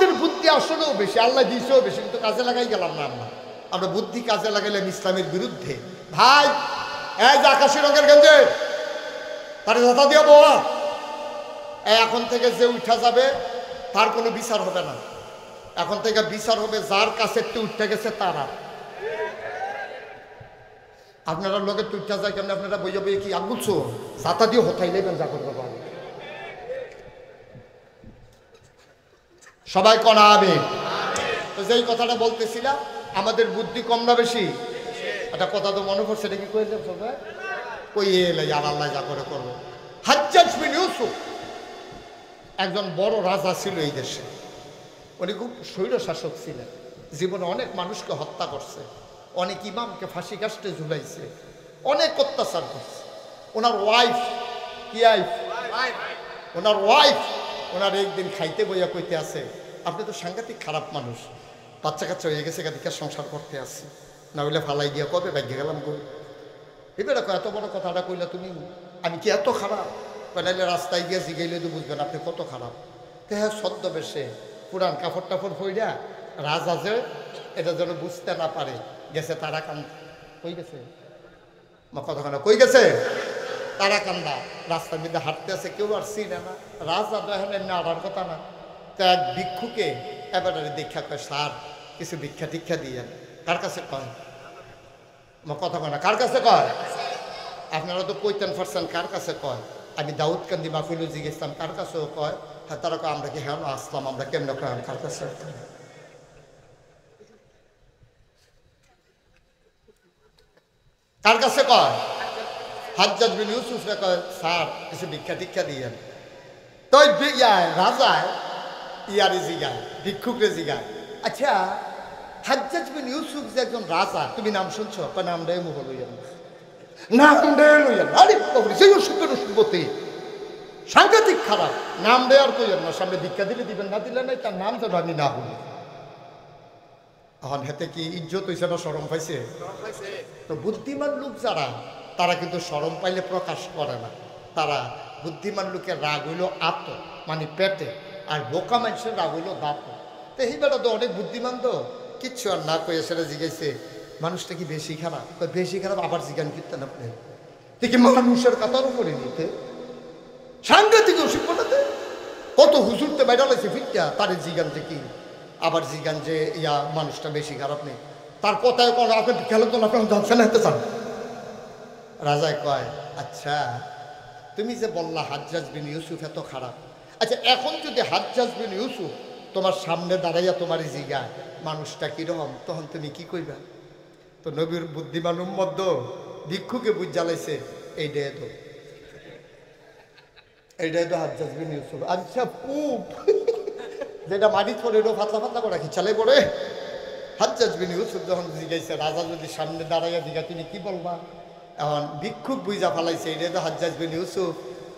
আমাদের বুদ্ধি আসলেও বেশি, আল্লাহ দিয়েছেও বেশি, কিন্তু কাজে লাগাই গেলাম না। আমরা বুদ্ধি কাজে লাগাইলাম ইসলামের বিরুদ্ধে। ভাই এই যে আকাশি রঙের গেঞ্জে তার জাতা দিয়ে বাবা, এখন থেকে যে উঠা যাবে তার কোনো বিচার হবে না। এখন থেকে বিচার হবে যার কাছে উঠতে গেছে তারা। আপনারা লোকের উঠা যায় কেমন? আপনারা বইয়া বইয়ে কি আগুলছো জাতা দিয়ে হতাই নেবেন যা করবে বাবা। সবাই কনা হবে। তো যেই কথাটা বলতেছিলাম, আমাদের বুদ্ধি কম না বেশি? একটা কথা তো মনে পড়ছে, এটা কি কইলে সবাই কই এলে আর আল্লাহ যা করে করবো। হাজ্জাজ বিন ইউসুফ একজন বড় রাজা ছিল এই দেশে। উনি খুব স্বৈর শাসক ছিলেন, জীবনে অনেক মানুষকে হত্যা করছে, অনেক ইমামকে ফাঁসি কাস্টে ঝুলাইছে, অনেক অত্যাচার করছে। ওনার ওয়াইফ ওনার একদিন খাইতে বইয়া কইতে আছে, আপনি তো সাংঘাতিক খারাপ মানুষ, বাচ্চা কাচ্চা হয়ে গেছে, গাদিকে সংসার করতে আসছি, না হইলে ফালাই গিয়া কবে ভাগ্যে গেলাম কই। এবার এত বড় কথাটা কইলা তুমি, আমি কি এত খারাপ? নাইলে রাস্তায় গিয়ে জিগাইলে তো বুঝবেন আপনি কত খারাপ। তো হ্যাঁ, ছদ্মবেশে পুরান কাপড় টাপড় পইরা রাজা যে এটা যেন বুঝতে না পারে গেছে তারা কান্দা। কই গেছে কতখানা কই গেছে তারা কান্দা। রাস্তার মধ্যে হাঁটতে আছে, কেউ আর চিনে না, রাজা দেখেন না আড়ার কথা না। তো এক ভিক্ষুকে এবারে দীক্ষা কয়, স্যার কিছু ভিক্ষা টিক্ষা দিয়ে। কার কাছে কয়? কথা কয় না, কার কাছে কয়? আপনারা তো কইতেন পারছেন কার কাছে কয়। আমি দাউদ কান্দি মাহফিলও জিজ্ঞেসলাম কার কাছেও কয়। হ্যাঁ, তারা কয় আমরা কি হ্যাঁ আসলাম, আমরা কেমন কয় কার কাছে? কার কাছে কয়? হাজ্জাজ বিন ইউসুফ কয়, স্যার কিছু ভিক্ষা টিক্ষা দিয়েন। তো রাজায় ইয়ারে জিগায়, ভিক্ষুকরে জিগায়, আচ্ছা হাজ্জাজ বিন ইউসুফ যে একজন রাজা, তুমি নাম শুনছ? কয় নাম রে মুখ লইয়ান, নাম রে লইয়ান। আরে সেই অসুখের অসুখতে সাংঘাতিক খারাপ, নাম রে আর কইয়ান না, সামনে ভিক্ষা দিলে দিবেন, না দিলে নাই, তার নাম যেন আমি না বলি। এখন হেতে কি ইজ্জত হইছে না শরম পাইছে? তো বুদ্ধিমান লোক যারা, তারা কিন্তু শরম পাইলে প্রকাশ করে না। তারা বুদ্ধিমান লোকের রাগ হইল আত মানে পেটে, আর বোকা মানুষের রাগ হইল দাঁত। তো এই বেটা তো অনেক বুদ্ধিমান, তো কিচ্ছু আর না কয়ে সেটা জিজ্ঞাসে মানুষটা কি বেশি খারাপ? বেশি খারাপ আবার জিজ্ঞান কীর্তেন আপনি দেখি মানুষের কাতার উপরে নিতে সাংঘাতিক অসুখটাতে কত হুজুরতে বাইরে লাগছে ফিরটা তারে জিজ্ঞান যে কি, আবার জিজ্ঞান যে ইয়া মানুষটা বেশি খারাপ নেই। তার কথায় কোনো আপনি খেলে তো আপনার জানছেন না, চান। রাজায় কয়, আচ্ছা তুমি যে বললা হাজ্জাজ বিন ইউসুফ এত খারাপ, আচ্ছা এখন যদি হাজ্জাজ বিন ইউসুফ তোমার সামনে দাঁড়াইয়া তোমার জিগায় মানুষটা কিরকম, তখন তুমি কি কইবা? তো নবীর বুদ্ধিমান উম্মত ভিক্ষুকে বুঝ জ্বালাইছে, এইটাই তো হাজ্জাজ বিন ইউসুফ। আচ্ছা পুপ যেটা মাটি পড়ে ওটা ফাতলা ফাতলা করে রাখি চালে পড়ে। হাজ্জাজ বিন ইউসুফ যখন জিগাইছে, রাজা যদি সামনে দাঁড়াইয়া জিগা তুমি কি বলবা? এখন ভিক্ষুক বুঝা ফালাইছে, এইটাই তো হাজ্জাজ বিন ইউসুফ,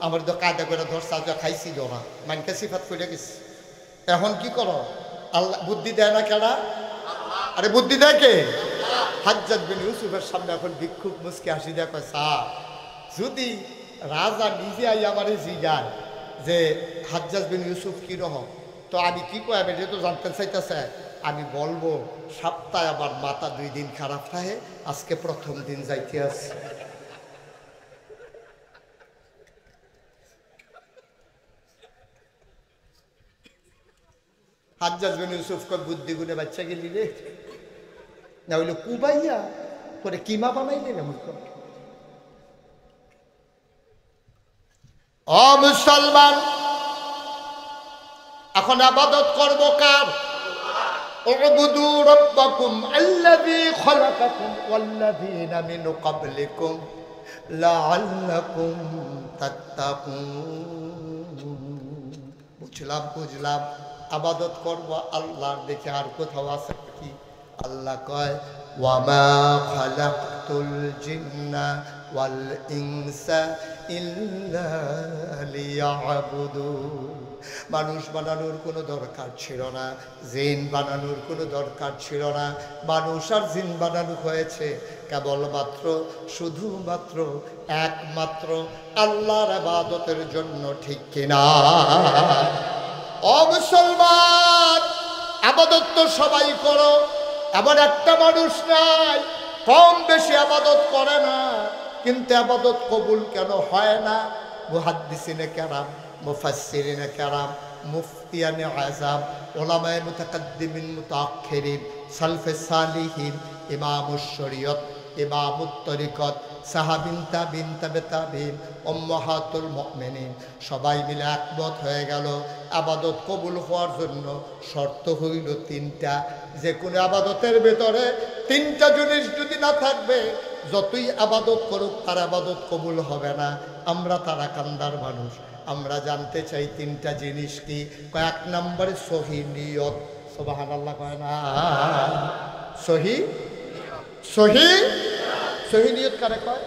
আমার তো কায়দা করে ধরছা খাইছি জোড়া মানকে সিফাত করে গেছি। এখন কি করো? আল্লাহ বুদ্ধি দেয় না কেডা? আরে বুদ্ধি দেয় কে? হাজ্জাজ বিন ইউসুফের সামনে এখন ভিক্ষুক মুসকে হাসি দেয়, কয় স্যার যদি রাজা নিজে আই আমারে জিগায় যে হাজ্জাজ বিন ইউসুফ কিরকম, তো আমি কি কয়? আমি যেহেতু জানতে চাইতেছে, আমি বলবো সপ্তাহে আবার মাথা 2 দিন খারাপ থাকে, আজকে প্রথম দিন যাইতে আছে। হাজ্জাজ বিন ইউসুফ কয় বুদ্ধি গুনে বাচ্চা গেলি রে, না হইলো কুবাইয়া করে কিমা বানাইলে না মুখ। ও মুসলমান, এখন ইবাদত করব কার? উবুদু রাব্বাকুম আল্লাযী খালাকাকুম ওয়াল্লাযীনা মিন ক্বাবলিকুম লাআল্লাকুম তাত্তাকুন। বুঝলাম ইবাদত করব আল্লাহর, দেখে আর কোথাও আছে কি? আল্লাহ কয় ওয়ামা খালাকতুল জিন্না ওয়াল ইনসা ইল্লা লিয়াবুদুন। মানুষ বানানোর কোনো দরকার ছিল না, জিন বানানোর কোনো দরকার ছিল না। মানুষ আর জিন বানানো হয়েছে কেবলমাত্র শুধুমাত্র একমাত্র আল্লাহর ইবাদতের জন্য, ঠিক কিনা? ও মুসলমান, আবাদত তো সবাই করো, এমন একটা মানুষ নাই কম বেশি আবাদত করে না, কিন্তু আবাদত কবুল কেন হয় না? মুহাদ্দিসিনে কেরাম, মুফাসসিরিনে কেরাম, মুফতিয়ানে আযম, উলামায়ে মুতাকাদ্দিমিন মুতাআখিরিন, সালফে সালিহিন, ইমামুশ শরীয়ত, ইমামুত তরিকত, সাহাবিন তাবিন তাবে তাবিন, উম্মাহাতুল মুমিনিন সবাই মিলে একমত হয়ে গেল আবাদত কবুল হওয়ার জন্য শর্ত হইল তিনটা। যে কোনো আবাদতের ভেতরে তিনটা জিনিস যদি না থাকবে, যতই আবাদত করুক তার আবাদত কবুল হবে না। আমরা তারাকান্দার মানুষ, আমরা জানতে চাই তিনটা জিনিস কি। কয়েক নম্বরে সহি নিয়ত। সুবহানাল্লাহ কয় না? সহি সহি সহি নিয়ত কারে কয়?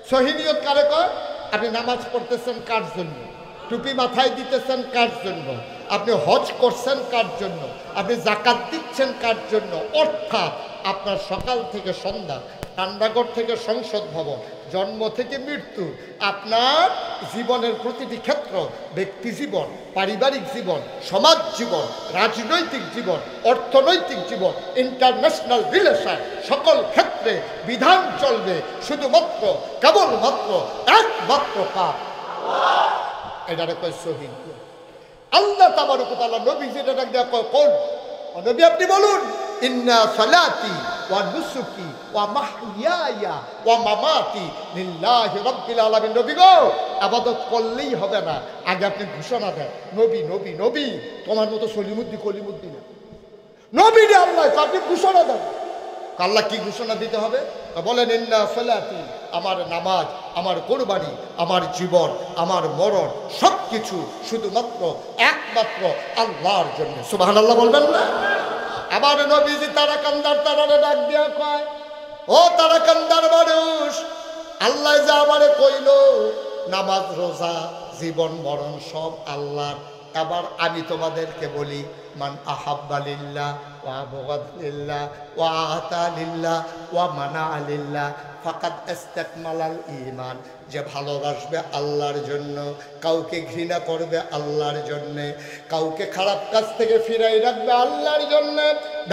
সহি নিয়ত কারে কয়? আপনি নামাজ পড়তেছেন কার জন্য? টুপি মাথায় দিতেছেন কার জন্য? আপনি হজ করছেন কার জন্য? আপনি যাকাত দিচ্ছেন কার জন্য? অর্থাৎ আপনার সকাল থেকে সন্ধ্যা, রান্নাঘর থেকে সংসদ ভবন, জন্ম থেকে মৃত্যু, আপনার জীবনের প্রতিটি ক্ষেত্র, ব্যক্তি জীবন, পারিবারিক জীবন, সমাজ জীবন, রাজনৈতিক জীবন, অর্থনৈতিক জীবন, ইন্টারন্যাশনাল রিলেশন, সকল ক্ষেত্রে বিধান চলবে শুধুমাত্র কেবলমাত্র একমাত্র কার? এটারে কয় সহি। আল্লাহ তাবারক ওয়া তাআলা নবী যেটা ডাক দেয়া কয়, কোন নবী আপনি বলুন, ইন্না সালাতি ওয়া নুসুকি ওয়া মাহইয়ায়া ওয়া মামাতি লিল্লাহি রাব্বিল আলামিন। নবী গো, ইবাদত করলেই হবে না, আগে আপনি ঘোষণা দেন নবী নবী নবী, তোমার মতো সলিমুদ্দি কলিমুদ্দি না, নবী রে আল্লাহ, আপনি ঘোষণা দেন। আল্লাহ কি ঘোষণা দিতে হবে? বলেন, ইন্না সালাতি, আমার নামাজ, আমার কুরবানি, আমার জীবন, আমার মরণ সবকিছু শুধুমাত্র একমাত্র আল্লাহর জন্য। সুবহানাল্লাহ বলবেন না? আবার নবীজি তারাকান্দার তারারে ডাক দিয়া কয়, ও তারাকান্দার মানুষ, আল্লাহ যা আমারে কইল নামাজ রোজা জীবন মরণ সব আল্লাহর। এবার আমি তোমাদেরকে বলি, মান আহাব্বা লিল্লাহ ওয়া আবগাদ লিল্লাহ ওয়া আতা লিল্লাহ ওয়া মানা লিল্লাহ ফাকাদ ইস্তাকমালাল ঈমান। যে ভালোবাসবে আল্লাহর জন্য, কাউকে ঘৃণা করবে আল্লাহর জন্য, কাউকে খারাপ কাজ থেকে ফিরাই রাখবে আল্লাহর জন্য,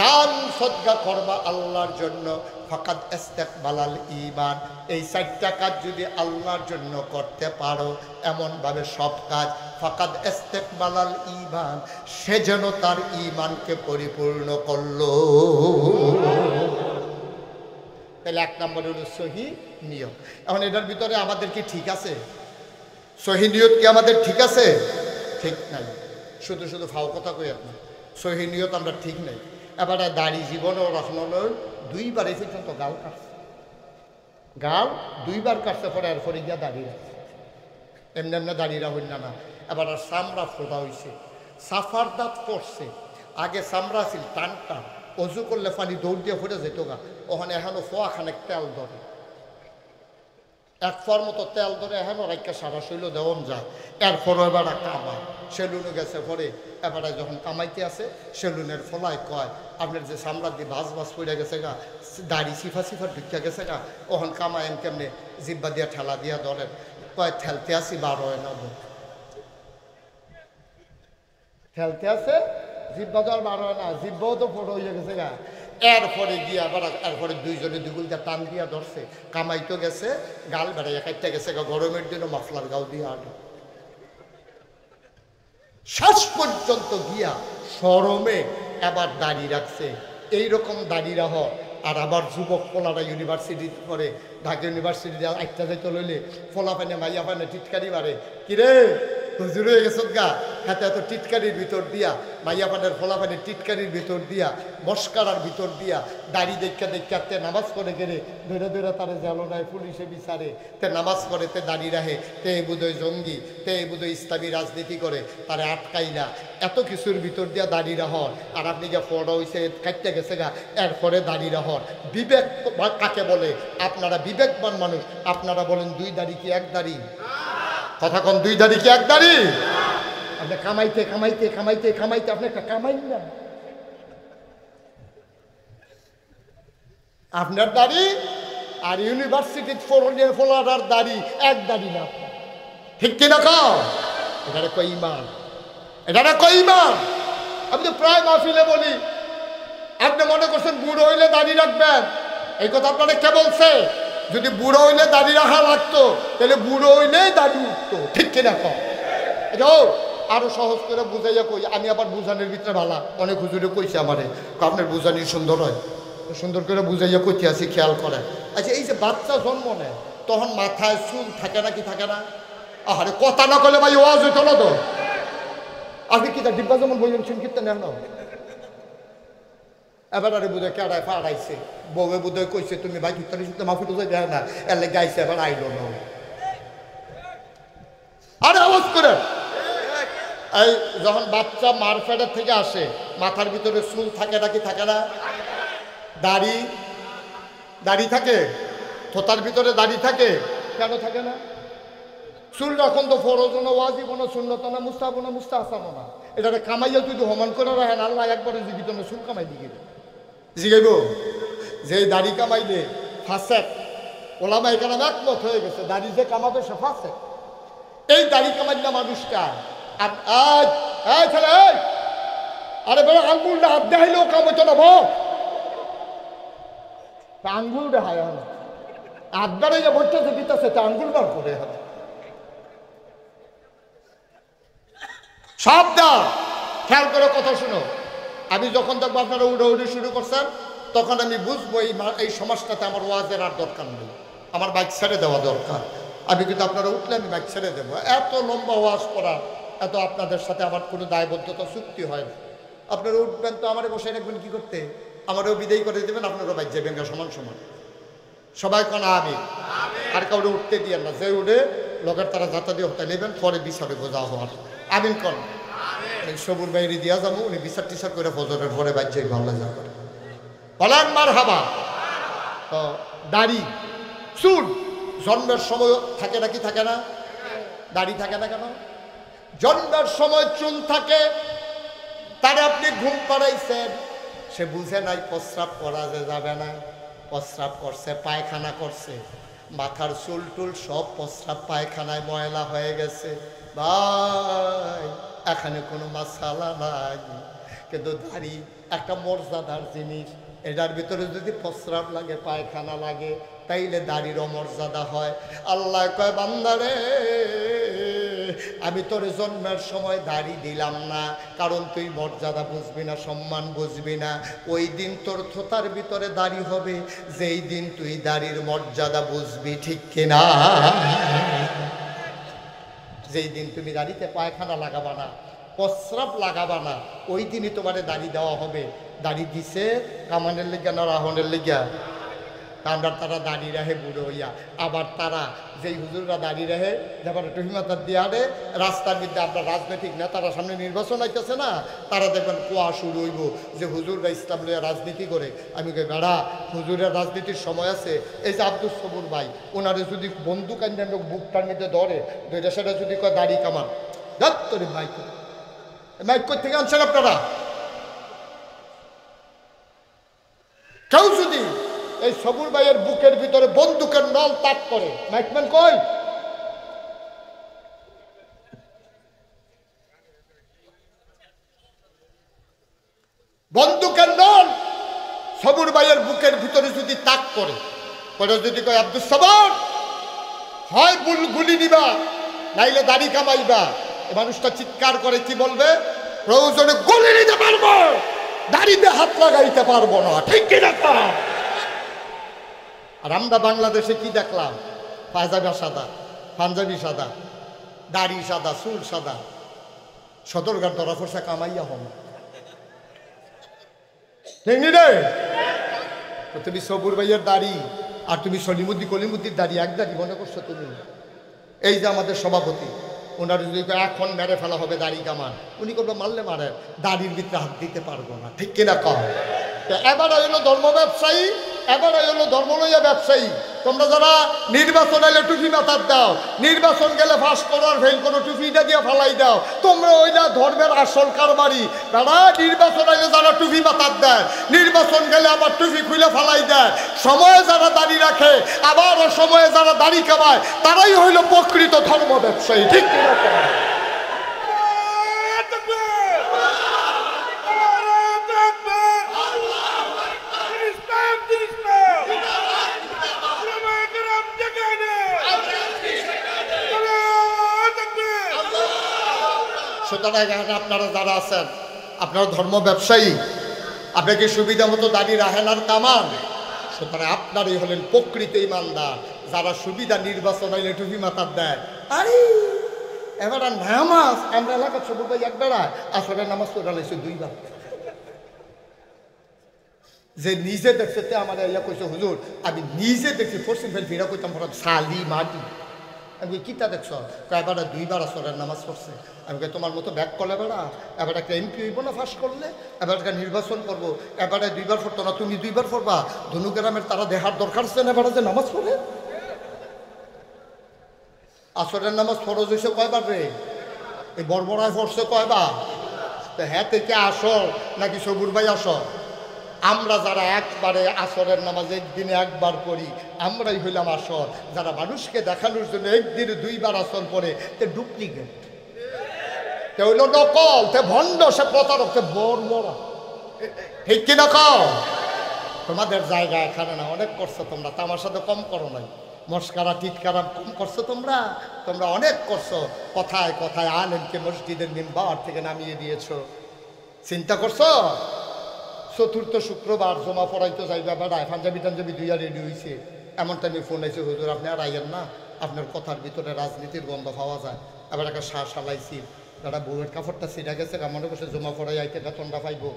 দান সদকা করবা আল্লাহর জন্য, ফাকাদ ইস্তাকমালাল ঈমান। এই চারটা কাজ যদি আল্লাহর জন্য করতে পারো, এমনভাবে সব কাজ, ফাকাদ ইস্তাকমালাল ঈমান, সে যেন তার ঈমানকে পরিপূর্ণ করলো। তাহলে এক নম্বর হলো সহি নিয়ত। এখন এটার ভিতরে আমাদের কি ঠিক আছে? সহি নিয়ত কি আমাদের ঠিক আছে? ঠিক নাই। শুধু শুধু ফাও কথা কই আপনি, সহি নিয়ত আমরা ঠিক নাই। এবারে দাড়ি জীবন ও রহমানের দুইবার এই পর্যন্ত গাল কাটছে, গাল দুইবার কাটছে, পরে এরপরে গিয়া দাড়ি রাখছে। এমনি এমনি দাড়িরা হইল না। এবার আর চামড়া ফোটা হয়েছে, সাফার দাঁত পড়ছে। আগে চামড়া ছিল টান টান, অজু করলে পানি দৌড় দিয়ে ফুটে যেত গা। ওখানে এখনো ফোয়া খানেক তেল ধরে, এক ফোয়ার মতো তেল ধরে এখনো রাইকা সারা শৈল দেওয়ান যায়। এরপরও এবার কামায়, সেলুনে গেছে পরে। এবারে যখন কামাইতে আছে, সেলুনের ফলায় কয়, আপনার যে চামড়া দিয়ে ভাজ ভাজ পড়ে গেছে গা, দাড়ি সিফা সিফা ঢুকিয়া গেছে গা, ওখান কামায়েন কেমনে জিব্বা দিয়া ঠেলা দিয়া ধরেন, কয় ঠেলতে আসি বার হয় না, ঠেলতে আছে জিব্বা তো আর বার হয় না, জিব্বাও তো ফোটো হয়ে গেছে গা। এরপরে গিয়া আবার এরপরে দুইজনে দুগুল দিয়ে টান দিয়া ধরছে, কামাইতো গেছে, গাল বেড়াইয়া কাটতে গেছে গা। গরমের দিনও মাফলার গাও দিয়ে আনো, শেষ পর্যন্ত গিয়া শরমে এবার দাঁড়িয়ে রাখছে। এইরকম দাঁড়িয়ে রাহ। আর আবার যুবক পোলারা ইউনিভার্সিটি করে, ঢাকা ইউনিভার্সিটি একটা যাইতে লইলে ফোলা পানে মাইয়া পানে টিটকারি মারে, কিরে হুজুর হয়ে গেছ গা, হাতে এত টিটকারির ভিতর দিয়া, মাইয়া পানের ফোলা পানের টিটকারির ভিতর দিয়া, মস্কারার ভিতর দিয়া, দাড়ি দেখা দেখা তে নামাজ পড়ে গেলে ধরে ধরে তারে জালো নাই পুলিশে বিচারে, তে নামাজ পড়ে, তে দাড়ি রাখে, তে বুধই জঙ্গি, তে বুধই ইসলামী রাজনীতি করে, তারে আটকাইলা। এত কিছুর ভিতর দিয়া দাড়ি রাহর, আর আপনি গিয়ে ফোড়া হয়েছে কাটতে গেছে গা, এরপরে দাড়ি রাহর। বিবেক কাকে বলে? আপনারা বিবেকবান মানুষ, আপনারা বলেন দুই দাড়ি কি এক দাড়ি? কথা কোন দুই দাড়ি কি এক দাড়ি? আপনি কামাইতে কামাইতে কামাইতে কামাইতে আপনি একটা কামাই না, আপনার দাড়ি আর ইউনিভার্সিটির ফোলার দাড়ি এক দাড়ি না, ঠিক কিনা? কাও এটা কই ইমান, এটা কই ইমান। আমি তো প্রায় মাহফিলে বলি, আপনি মনে করছেন বুড়ো হইলে দাড়ি রাখবেন, এই কথা আপনারা কে বলছে? যদি বুড়ো হইলে দাড়ি রাখা লাগতো তাহলে বুড়ো হইলেই দাড়ি উঠতো, ঠিক কিনা কম? আরো সহজ করে বুঝাইয়া কই, আমি আবার বুঝানোর ভিতরে ভালা, অনেক হুজুরে কইছে আমারে, আপনার বুঝানি সুন্দর হয়, সুন্দর করে বুঝাইয়া কইতে আছি, খেয়াল করেন। আচ্ছা, এই যে বাচ্চা জন্ম নেয় তখন মাথায় চুল থাকে না কি থাকে না? আরে কথা না করলে ভাই ওয়াজ হইতো না তো। আপনি কি ডিব্বা যেমন বললেন শুন কীর্তন নেন না, এবার আরে বুধ কেড়ায় ফাড়াইছে, বউয়ে বুধ কইছে তুমি ভাই কীর্তন শুনতে মাফি বুঝাই দেয় না, এলে গাইছে, এবার আইলো না। আরে আওয়াজ করে, এই যখন বাচ্চা মার ফেডার থেকে আসে মাথার ভিতরে চুল থাকে নাকি থাকে না? দাড়ি দাড়ি থাকে, থোতার ভিতরে দাড়ি থাকে, কেন থাকে না? চুল রাখন তো ফরজ না, ওয়াজিব না, সুন্নত না, মুস্তাহাব না, মুস্তাহসান না, এটা কামাইয়া তুই হমান করে রাখেন, আল্লাহ একবারে জীবিত না চুল কামাই দিকে জিগাইব যে দাড়ি কামাইলে ফাঁসেক, ওলামা এখানে একমত হয়ে গেছে, দাড়ি যে কামাবে সে ফাঁসেক। এই দাড়ি কামাইলা মানুষটা আর ছেলে, আরে বেড়া আঙ্গুলটা হাত দেখাইলেও কাম হইতো না, আঙ্গুল দেখায় হলো আটবারে যে বইটাছে দিতেছে তা আঙ্গুল বার করে হবে সব দা। খেয়াল করে কথা শুনো, আমি যখন দেখবো আপনারা উড়াউড়ি শুরু করছেন তখন আমি বুঝবো এই সমাজটাতে আমার ওয়াজের আর দরকার নেই, আমার বাইক ছেড়ে দেওয়া দরকার। আমি কিন্তু আপনারা উঠলে আমি বাইক ছেড়ে দেবো, এত লম্বা ওয়াজ করা এত আপনাদের সাথে আমার কোনো দায়বদ্ধতা চুক্তি হয় না। আপনারা উঠবেন তো আমারে বসে রাখবেন কি করতে, আমারও বিদায় করে দেবেন, আপনারও বাইক যাবেন সমান সমান, সবাই কোন আমি আর কাউরে উঠতে দিয়ে না, যে উঠে লোকের তারা যাতা দিয়ে হতে নেবেন, পরে বিচারে বোঝা হওয়ার আমিন কোন সবুর বাইরে দিয়া যাবো, উনি বিচার টিচার করে ফজরের পরে বাইক যাই ভালো যা করে বলেন মার হাবা। তো দাড়ি চুল জন্মের সময় থাকে নাকি থাকে না? দাড়ি থাকে না কেন? জন্মের সময় চুল থাকে, তারে আপনি ঘুম পাড়াইছেন, সে বুঝে নাই প্রস্রাব করা যে যাবে না, প্রস্রাব করছে, পায়খানা করছে, মাথার চুল টুল সব প্রস্রাব পায়খানায় ময়লা হয়ে গেছে। ভাই এখানে কোনো মাসালা নাই, কিন্তু দাড়ি একটা মর্যাদার জিনিস, এটার ভিতরে যদি প্রস্রাব লাগে পায়খানা লাগে তাইলে দাড়ির অমর্যাদা হয়। আল্লাহ কয় বান্দারে আমি তোর জন্মের সময় দাড়ি দিলাম না, কারণ তুই মর্যাদা বুঝবি না, সম্মান বুঝবি না। ওই দিন তোর থোতার ভিতরে দাড়ি হবে যেই দিন তুই দাড়ির মর্যাদা বুঝবি, ঠিক কিনা? যেই দিন তুমি দাড়িতে পায়খানা লাগাবা না, প্রস্রাব লাগাবা না, ওই দিনই তোমারে দাড়ি দেওয়া হবে। দাড়ি দিছে কামানের লেগা না রাহনের লেগা? আমরা তারা দাঁড়িয়ে রাখে বুড়ো হইয়া, আবার তারা যেই হুজুররা দাঁড়িয়ে রাখে যেমন টহিমাতার দিয়া রে রাস্তার মধ্যে আমরা রাজনৈতিক নেতারা সামনে নির্বাচন আইতেছে না, তারা দেখবেন কোয়া শুরু হইব যে হুজুররা ইসলাম লইয়া রাজনীতি করে। আমি কই বেড়া, হুজুরের রাজনীতির সময় আছে। এই যে আব্দুল সবুর ভাই, ওনারে যদি বন্দুক আইন লোক বুকটার মধ্যে ধরে দুইটা সেটা যদি কয় দাড়ি কামান, ধরে মাইক মাইক কই থেকে আনছেন আপনারা? কেউ যদি এই সবুর ভাইয়ের বুকের ভিতরে বন্দুকের নল তাক করে, মাইকম্যান কই? বন্দুকের নল সবুর ভাইয়ের বুকের ভিতরে যদি তাক করে, পরে যদি কয় আব্দুল সবর হয় গুলি নিবা নাইলে দাড়ি কামাইবা, এ মানুষটা চিৎকার করে কি বলবে? প্রয়োজনে গুলি নিতে পারবো, দাড়িতে হাত লাগাইতে পারবো না, ঠিক কিনা? আর আমরা বাংলাদেশে কি দেখলাম? পায়জামা সাদা, পাঞ্জাবি সাদা, দাড়ি সাদা, চুল সাদা, সদরঘাট ধরা ফোরসা কামাইয়া হম দেখনি রে। তুমি সবুর ভাইয়ের দাড়ি আর তুমি সলিমুদ্দি কলিমুদ্দির দাড়ি এক দাড়ি মনে করছো তুমি? এই যে আমাদের সভাপতি, ওনার যদি এখন মেরে ফেলা হবে দাড়ি কামান, উনি করবে মারলে মারেন, দাড়ির ভিতরে হাত দিতে পারবো না, ঠিক কিনা কম? এবার হইলো ধর্ম ব্যবসায়ী, এবার হইলো ধর্ম লইয়া ব্যবসায়ী। তোমরা যারা নির্বাচন এলে টুপি মাথার দাও, নির্বাচন গেলে ফাঁস করো আর ফেল করো, টুপিটা দিয়ে ফালাই দাও, তোমরা ওইটা ধর্মের আসল কারবারি। তারা নির্বাচন এলে যারা টুপি মাথার দেয়, নির্বাচন গেলে আবার টুপি খুলে ফালাই দেয়। সময়ে যারা দাড়ি রাখে আবার অসময়ে যারা দাড়ি কামায়, তারাই হইল প্রকৃত ধর্ম ব্যবসায়ী, ঠিক কিনা? সুতরাং এখানে আপনারা যারা আছেন আপনারা ধর্ম ব্যবসায়ী, আপনাকে সুবিধা মতো দাঁড়িয়ে রাখেন আর কামান। সুতরাং আপনারই হলেন প্রকৃত ইমানদার যারা সুবিধা নির্বাচন হইলে টুপি মাথার দেয়। আরে এবার নামাজ আমরা এলাকার সবুজ ভাই একবার আসলে নামাজ পড়া লাইছে দুইবার। যে নিজে দেখছে তে আমার ইয়া কইছে হুজুর আমি নিজে দেখছি ফরসিন ফেল ফিরা কইতাম সালি মাটি। আমি কিতা দেখছ এবার দুইবার আসরের নামাজ পড়ছে। আমি তোমার মতো ব্যাক করলে বেড়া এবার একটা এমপি হইব না ফাঁস করলে, এবার একটা নির্বাচন করবো, এবারে দুইবার পড়তো না তুমি দুইবার পড়বা। ধনু গ্রামের তারা দেখার দরকার আছে না এবারে যে নামাজ পড়ে। আসরের নামাজ ফরজ হয়েছে কয়বার রে? এই বড়বড়ায় পড়ছে কয়বার? তো হ্যাঁ থেকে আসর নাকি সবুর ভাই আসর? আমরা যারা একবারে আসরের নামাজ একদিনে একবার পড়ি আমরাই হইলাম আসর। যারা মানুষকে দেখানোর জন্য একদিনে দুইবার আসর পড়ে তে ডুপ্লিকেট, তে হইল নকল, তে ভণ্ড, সে প্রতারক, তে বড়। ঠিক কিনা কও? তোমাদের জায়গা এখানে না, অনেক করছো তোমরা, তামার সাথে কম করো নাই। মস্কারা টিটকারা কম করছো তোমরা, তোমরা অনেক করছো। কথায় কথায় আলেমকে মসজিদের মিম্বার থেকে নামিয়ে দিয়েছো। চিন্তা করছো? চতুর্থ শুক্রবার জমা পড়াইতে যাইবা বেড়ায় পাঞ্জাবি টাঞ্জাবি দুইয়া রেডি হয়েছে, এমন টাইমে ফোন আইছে হুজুর আপনি আর আইয়েন না, আপনার কথার ভিতরে রাজনীতির গন্ধ পাওয়া যায়। এবার একটা সালাইছি দাদা বউয়ের কাপড়টা ছিঁড়া গেছে, মনে করছে জমা পড়াই আইতে বেতনটা পাইবো।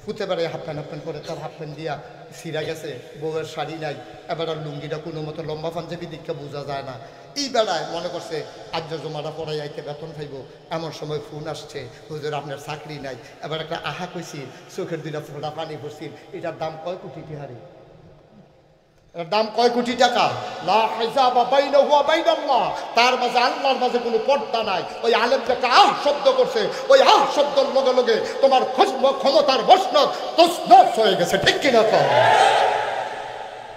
ফুতে বেড়ে হাফ প্যান্ট করে তার হাফ প্যান্ট দিয়া ছিঁড়া গেছে, বউয়ের শাড়ি নাই, এবার আর লুঙ্গিটা কোনো মতো লম্বা পাঞ্জাবি দিকটা বোঝা যায় না। এই বেড়ায় মনে করছে আজ জমাটা পড়াই আইতে বেতন পাইব। এমন সময় ফোন আসছে হুজুর আপনার চাকরি নাই। এবার একটা আহা কইছি, চোখের দুইটা ফোঁটা পানি পড়ছিল। এটার দাম কয় কোটি টিহারি? এর দাম কয় কোটি টাকা? লা হিসাবা বাইনাহু ওয়া বাইনাল্লাহ, তার মাঝে আল্লাহর মাঝে কোনো পর্দা নাই। ওই আলেমটাকে আহ শব্দ করছে, ওই আহ শব্দের লগে লগে তোমার ক্ষমতার বসনত তছনছ হয়ে গেছে। ঠিক কিনা কও?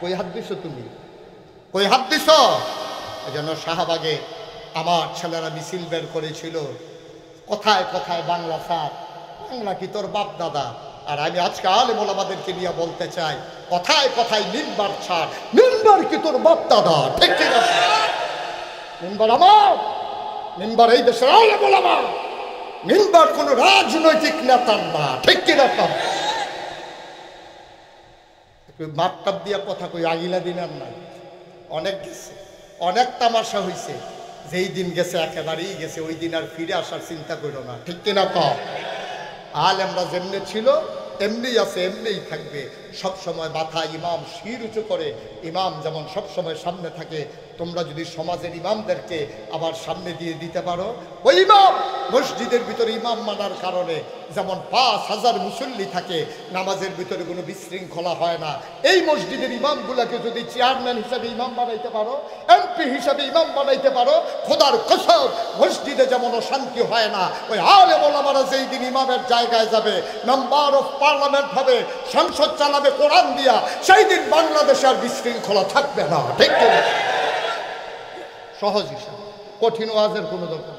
কই হাত দিছো তুমি? কই হাত দিছো? এই জন্য শাহবাগে আমার ছেলেরা মিছিল বের করেছিল, কথায় কথায় বাংলা স্যার, বাংলা কি তোর বাপ দাদা? আর আমি আজকে আলেম ওলামাদেরকে নিয়ে বলতে চাই, কথায় কথায় মিম্বার ছাড়, মিম্বার কি তোর বাপ দাদা? ঠিক ঠিক আছে, মিম্বার আমার, মিম্বার এই দেশের আলেম ওলামা, মিম্বার কোন রাজনৈতিক নেতার না। ঠিক কিনা? মাপটাপ দিয়া কথা কই আগিলা দিন আর নাই, অনেক গেছে, অনেক তামাশা হয়েছে। যেই দিন গেছে একেবারেই গেছে, ওই দিন আর ফিরে আসার চিন্তা করো না। ঠিক কিনা কও? আলেমরা যেমনি ছিল এমনি আছে, এমনিই থাকবে। সব সময় মাথা ইমাম শির উঁচু করে, ইমাম যেমন সব সময় সামনে থাকে, তোমরা যদি সমাজের ইমামদেরকে আবার সামনে দিয়ে দিতে পারো, ওই ইমাম মসজিদের ভিতরে ইমাম মানার কারণে যেমন ৫,০০০ মুসল্লি থাকে, নামাজের ভিতরে কোনো বিশৃঙ্খলা হয় না। এই মসজিদের ইমামগুলাকে যদি চেয়ারম্যান হিসাবে ইমাম বানাইতে পারো, এমপি হিসাবে ইমাম বানাইতে পারো, খোদার কসম মসজিদে যেমন অশান্তি হয় না, ওই আলেম ওলামারা যেই দিন ইমামের জায়গায় যাবে, মেম্বার অফ পার্লামেন্ট হবে, সংসদ চালাবে কোরআন দিয়া, সেই দিন বাংলাদেশে আর বিশৃঙ্খলা থাকবে না। ঠিক কিনা? সহজ হিসাব, কঠিন ওয়াজের কোনো দরকার।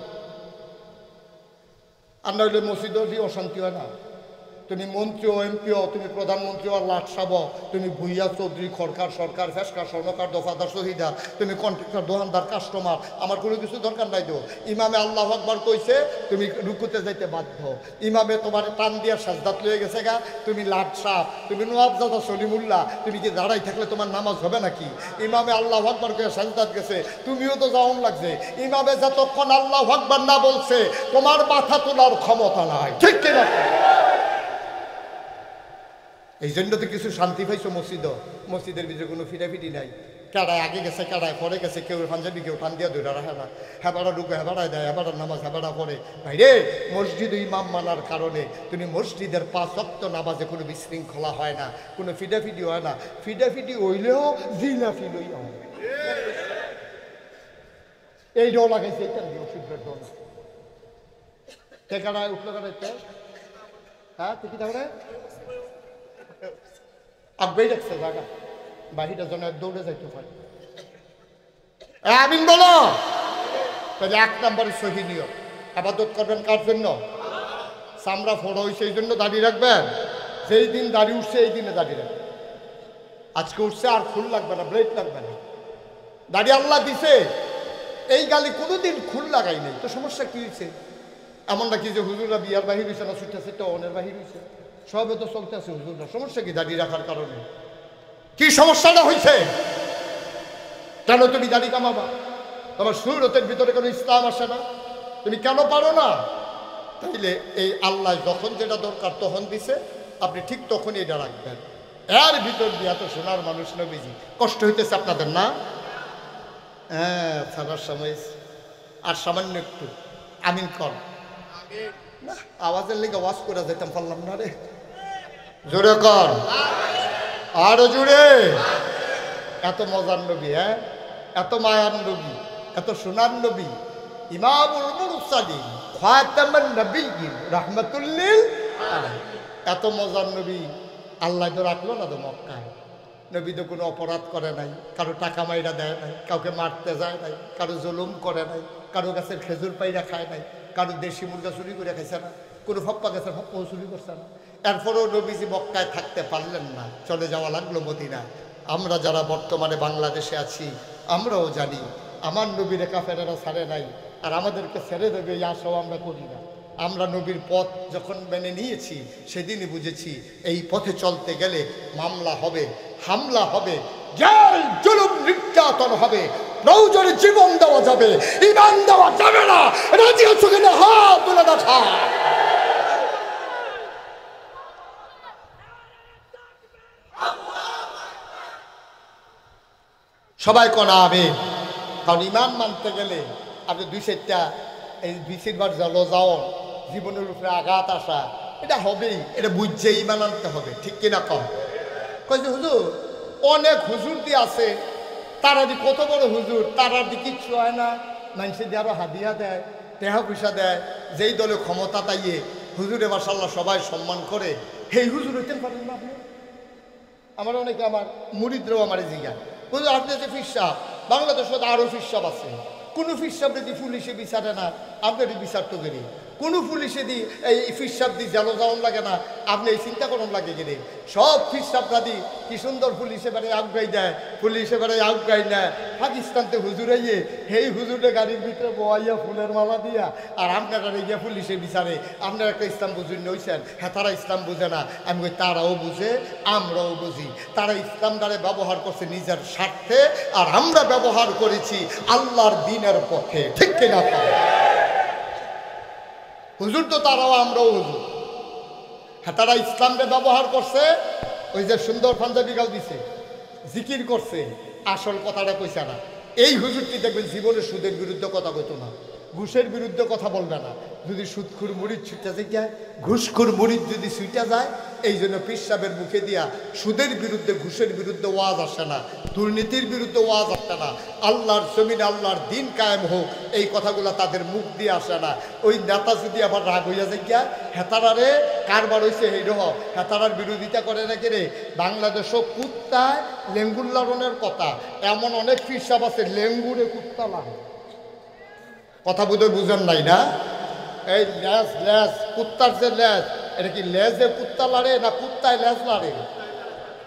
আর নইলে মসজিদও দিয়ে অশান্তি হয় না। তুমি মন্ত্রীও এমপিও, তুমি প্রধানমন্ত্রীও আর লাটসাব, তুমি ভুইয়া চৌধুরী খড়কার সরকার ফেসকার স্বর্ণকার দফাদার শহীদার, তুমি কন্ট্রাক্টর দোকানদার কাস্টমার, আমার কোনো কিছু দরকার নাই। তো ইমামে আল্লাহু আকবার কইছে, তুমি রুকুতে যাইতে বাধ্য। ইমামে তোমার টান দিয়া সাজদাত লয়ে গেছে গা, তুমি লাটসাব, তুমি নওয়াবজাদা সলিমুল্লাহ, তুমি কি দাঁড়াই থাকলে তোমার নামাজ হবে নাকি? ইমামে আল্লাহু আকবার কইয়া সাজদাত গেছে, তুমিও তো যাওন লাগছে। ইমামে যতক্ষণ আল্লাহু আকবার না বলছে তোমার মাথা তোলার ক্ষমতা নাই। ঠিক কিনা? এই জন্য তো কিছু শান্তি পাইছো মসজিদও, মসজিদের ভিতরে কোনো ফিটাফিটি নাই। কেডায় আগে গেছে, কেডায় পরে গেছে, কেউ পাঞ্জাবি কেউ টান দিয়া ধরে রাখে না, হেবাড়া ঢুকে হেবাড়ায় দেয়, হেবাড়া নামাজ হেবাড়া পড়ে। ভাই রে, মসজিদ ইমাম মানার কারণে তুমি মসজিদের ৫ ওয়াক্ত নামাজে কোনো বিশৃঙ্খলা হয় না, কোনো ফিটাফিটি হয় না। ফিটাফিটি হইলেও জিলাফি লইয়া হয়। এই ডো লাগাইছে, এটা দিও ফিডব্যাক ডো না। কে কাটায় উঠলো কাটাইতে? হ্যাঁ তুই কি তাহলে আব্বাই রাখছে জায়গা, বাহিরের জন্য দৌড়ে যাইতে পারে। আমিন বলো। তাহলে ১ নম্বরে সহি নিয়ম, আবাদত করবেন কার জন্য? চামড়া ফোড়া হয়েছে এই জন্য দাঁড়িয়ে রাখবেন। যেই দিন দাঁড়িয়ে উঠছে এই দিনে দাঁড়িয়ে রাখবেন। আজকে উঠছে আর ফুল লাগবে না, ব্লেড লাগবে না, দাঁড়িয়ে আল্লাহ দিছে। এই গালি কোনোদিন খুল লাগাই নাই, তো সমস্যা কি হয়েছে? এমন নাকি যে হুজুররা বিয়ার বাহির হয়েছে না ছুটে সেটা অনের বাহির হয়েছে, সবে তো চলতে আছে হুজুররা। সমস্যা কি দাড়ি রাখার কারণে? কি সমস্যাটা হয়েছে? কেন তুমি দাড়ি কামাবা? তোমার সুরতের ভিতরে কোনো ইসলাম আসে না? তুমি কেন পারো না? তাইলে এই আল্লাহ যখন যেটা দরকার তখন দিছে, আপনি ঠিক তখনই এটা রাখবেন। এর ভিতর দিয়ে এত সোনার মানুষ নবীজি, কষ্ট হইতেছে আপনাদের না? হ্যাঁ, ছাড়ার সময় আর সামান্য একটু আমিন কর না, আওয়াজের লেগে ওয়াজ করে যেতাম পারলাম না রে। জোরে কর, আরো জোরে। এত মজার নবী, হ্যাঁ, এত মায়ার নবী, এত সোনার নবী, ইমামুল মুরসালিন খাতামুন নবিয়্যিন রাহমাতুল লিল আলামিন। এত মজার নবী আল্লাহ তো রাখলো না তো মক্কায়। নবী তো কোনো অপরাধ করে নাই, কারো টাকা মাইরা দেয় নাই, কাউকে মারতে যায় নাই, কারো জুলুম করে নাই, কারো গাছের খেজুর পাইরা খায় নাই, কারো দেশি মুরগা চুরি করে খাইছে না, কোনো ফপ্পা গাছের ফপ্পাও চুরি করছে না। এরপরেও নবীজি মক্কায় থাকতে পারলেন না, চলে যাওয়া লাগলো মদিনায়। আমরা যারা বর্তমানে বাংলাদেশে আছি আমরাও জানি আমার নবীর কাফেরেরা ছাড়ে নাই, আর আমাদেরকে ছেড়ে দেবে এই আশাও আমরা করি না। আমরা নবীর পথ যখন মেনে নিয়েছি সেদিনই বুঝেছি এই পথে চলতে গেলে মামলা হবে, হামলা হবে, জেল জুলুম নির্যাতন হবে, প্রয়োজনে জীবন দেওয়া যাবে, ঈমান দেওয়া যাবে না। রাজি আছো কিনা হাত তুলে দেখা। সবাই কোনা হবে, কারণ ইমান মানতে গেলে আপনি দুই চারটা এই দুই চারবার জল যাও, জীবনের উপরে আঘাত আসা, এটা হবেই, এটা বুঝছে ইমান আনতে হবে, ঠিক কিনা কম? কইছে হুজুর অনেক হুজুর দিয়ে আছে, তারা দি কত বড় হুজুর, তারা দি কিচ্ছু হয় না, মানুষের দিয়ে আরো হাদিয়া দেয়, টেহা পয়সা দেয়, যেই দলে ক্ষমতা তাইয়ে হুজুরে মাশাআল্লাহ সবাই সম্মান করে, সেই হুজুর হইতেন পারেন না আপনি? আমার অনেকে আমার মুরিদরাও আমার জিজ্ঞাসা, হুজুর আপনি যে ফিরসাহ, বাংলাদেশে আরো ফিরসাব আছে, কোনো ফিরসাব যদি পুলিশে বিচারে না, আপনার বিচার তো করি, কোনো পুলিশে দি এই ফিরসাব দি যেন যাওয়ান লাগে না, আপনি এই চিন্তা করুন লাগে কিনে সব ফিরসাবরা দি কি সুন্দর পুলিশে বেড়ে আউগাই দেয়, পুলিশে বেড়ে আউগাই নেয়। পাকিস্তানতে হুজুরাইয়ে সেই হুজুরে গাড়ির ভিতরে বয়াইয়া ফুলের মালা দিয়া, আর আপনারা গিয়া পুলিশে বিচারে, আপনারা একটা ইসলাম বুঝুন নইছেন, হ্যাঁ তারা ইসলাম বুঝে না। আমি কই তারাও বুঝে, আমরাও বুঝি। তারা ইসলাম দ্বারা ব্যবহার করছে নিজের স্বার্থে, আর আমরা ব্যবহার করেছি আল্লাহর দ্বীনের পথে, ঠিক কিনা? হুজুর তো তারাও, আমরাও হুজুর। হ্যাঁ তারা ইসলামকে ব্যবহার করছে, ওই যে সুন্দর পাঞ্জাবি গাল দিছে, জিকির করছে, আসল কথাটা কইছে না। এই হুজুরটি দেখবেন জীবনে সুদের বিরুদ্ধে কথা কইতো না, ঘুষের বিরুদ্ধে কথা বলবে না। যদি সুদখুর মুড়িদ ছুটে যায়, ঘুষখুর মুড়িদ যদি ছুটে যায়, এই জন্য পীর সাহেবের মুখে দিয়া সুদের বিরুদ্ধে, ঘুষের বিরুদ্ধে ওয়াজ আসে না, দুর্নীতির বিরুদ্ধে ওয়াজ আসে না, আল্লাহর জমিনে আল্লাহর দিন কায়েম হোক, এই কথাগুলো তাদের মুখ দিয়ে আসে না। ওই নেতা যদি আবার রাগ হইয়া যায় গিয়া, হেতারারে কারবার হয়েছে এই রহ, হেতারার বিরোধিতা করে নাকি রে। বাংলাদেশও কুত্তায় লেঙ্গুর লালনের কথা, এমন অনেক পীর সাহেব আছে লেঙ্গুরে কুত্তা লাগে। কথা বোধহয় বুঝেন নাই না? এই লেজ লেজ, কুত্তার যে লেজ, এটা কি লেজে কুত্তা লাড়ে না কুত্তায় লেজ লাড়ে?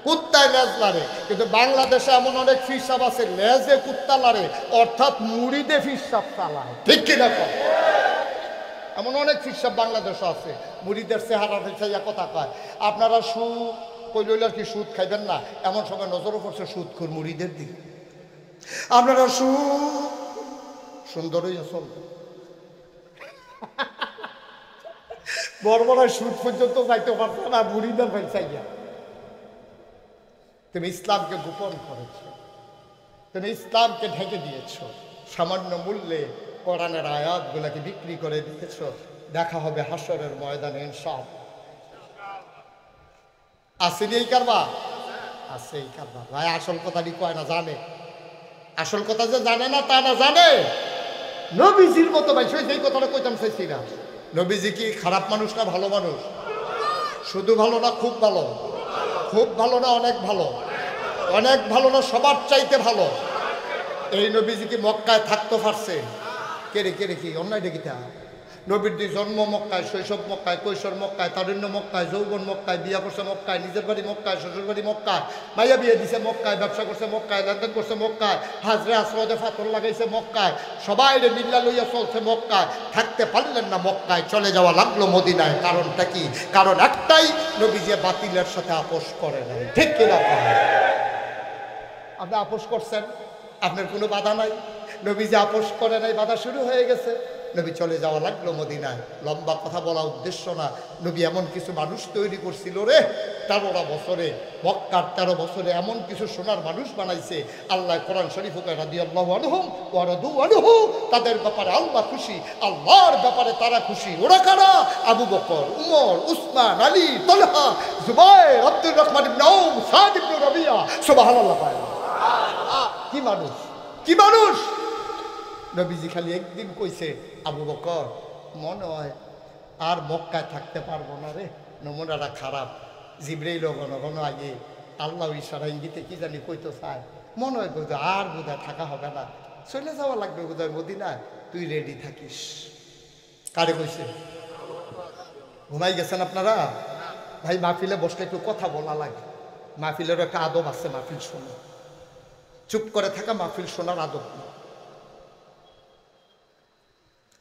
কুত্তায় লেজ লাড়ে। কিন্তু বাংলাদেশে এমন অনেক ফিরসাব আছে লেজে কুত্তা লাড়ে, অর্থাৎ মুড়িদে ফিরসাব চালায়, ঠিক কিনা? এমন অনেক ফিরসাব বাংলাদেশে আছে, মুড়িদের চেহারা ফেসাইয়া কথা কয়। আপনারা সুদ কইল আর কি সুদ খাইবেন না, এমন সময় নজরও পড়ছে সুদখোর মুড়িদের দিকে। আপনারা সুদ সুন্দরই চলবে, বড় সুদ পর্যন্ত যাইতে পারছে না বুড়িদের ফেলছাইয়া। তুমি ইসলামকে গোপন করেছ, তুমি ইসলামকে ঢেকে দিয়েছ, সামান্য মূল্যে কোরআনের আয়াতগুলোকে বিক্রি করে দিয়েছ। দেখা হবে হাসরের ময়দানে ইনশাআল্লাহ। আসেনি এই কারবা? আছে এই কারবা। ভাই আসল কথাটি কয় না, জানে। আসল কথা যে জানে না তা না, জানে। নবীজির মতো ভাই সেই কথাটা কইতাম চাইছি না। নবীজি কি খারাপ মানুষ না ভালো মানুষ? শুধু ভালো না খুব ভালো? খুব ভালো না অনেক ভালো? অনেক ভালো না সবার চাইতে ভালো? এই নবীজি কি মক্কায় থাকতে পারছে? কে রে কি অন্যায় ডেকিতা নবীর দুই জন্ম মক্কায়, শৈশব মক্কায়, কৈশোর মক্কায়, তারুণ্য মক্কায়, যৌবন মক্কায়, বিয়া করছে মক্কায়, নিজের বাড়ি মক্কায়, শ্বশুর বাড়ি মক্কায়, মাইয়া বিয়ে দিছে মক্কায়, ব্যবসা করছে মক্কায়, লেনদেন করছে মক্কায়, হাজরে আসরদে ফাতর লাগাইছে মক্কায়, সবাই মিল্লা লইয়া চলছে মক্কায়। থাকতে পারলেন না মক্কায়, চলে যাওয়া লাগলো মদিনায়। কারণটা কি? কারণ একটাই, নবী যে বাতিলের সাথে আপোষ করে নাই। ঠিক কিনা? আপনি আপোষ করছেন, আপনার কোনো বাধা নাই। নবী যে আপোষ করে নাই, বাধা শুরু হয়ে গেছে। নবী চলে যাওয়া লাগলো মদিনায়। লম্বা কথা বলা উদ্দেশ্য না, নবী এমন কিছু মানুষ তৈরি করছিল রে 13 বছরে, মক্কার 13 বছরে এমন কিছু সোনার মানুষ বানাইছে। আল্লাহ কোরআন শরীফে কয় রাদিয়াল্লাহু আনহুম ওয়া রাদু আনহু, তাদের ব্যাপারে আল্লাহ খুশি, আল্লাহর ব্যাপারে তারা খুশি। ওরা কারা? আবু বকর, উমর, উসমান, আলী, তালহা, জুবায়ের, আব্দুর রহমান ইবনে আউফ, সাদ ইবনে রাবিয়া। সুবহানাল্লাহ। কি মানুষ, কি মানুষ! নবীজি খালি একদিন কইছে, আবু বকর মনে হয় আর মক্কায় থাকতে পারবো না রে, নমুনাটা খারাপ। জিবরাইল ঘন ঘন আগে আল্লাহ ইশারা ইঙ্গিতে কি জানি কইতো চায়, মনে হয় বোধ আর বোধহয় থাকা হবে না, চলে যাওয়া লাগবে বোধহয় মদিনায়, তুই রেডি থাকিস। কারে কইছে? ঘুমাই গেছেন আপনারা? ভাই মাহফিলে বসলে একটু কথা বলা লাগে, মাহফিলেরও একটা আদব আছে, মাহফিল শোনা। চুপ করে থাকা মাহফিল শোনার আদব নেই।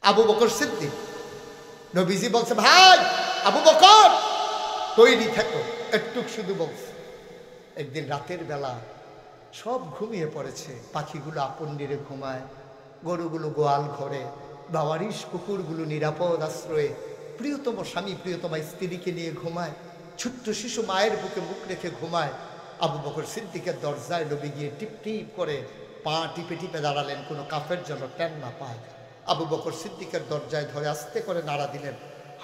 আবু বকর সিদ্দিক, নবীজি বলছে ভাই আবু বকর তৈরি থাকো, একটু শুধু বলছে। একদিন রাতের বেলা সব ঘুমিয়ে পড়েছে, পাখিগুলো আপন নিরে ঘুমায়, গরুগুলো গোয়াল ঘরে, বাওয়ারিশ কুকুরগুলো নিরাপদ আশ্রয়ে, প্রিয়তম স্বামী প্রিয়তমা স্ত্রীকে নিয়ে ঘুমায়, ছোট্ট শিশু মায়ের বুকে মুখ রেখে ঘুমায়। আবু বকর সিদ্দিকের দরজায় নবী গিয়ে টিপ টিপ করে পা টিপে টিপে দাঁড়ালেন, কোনো কাফের যেন টেন না পায়। আবু বকর সিদ্দিকের দরজায় ধরে আস্তে করে নাড়া দিলেন,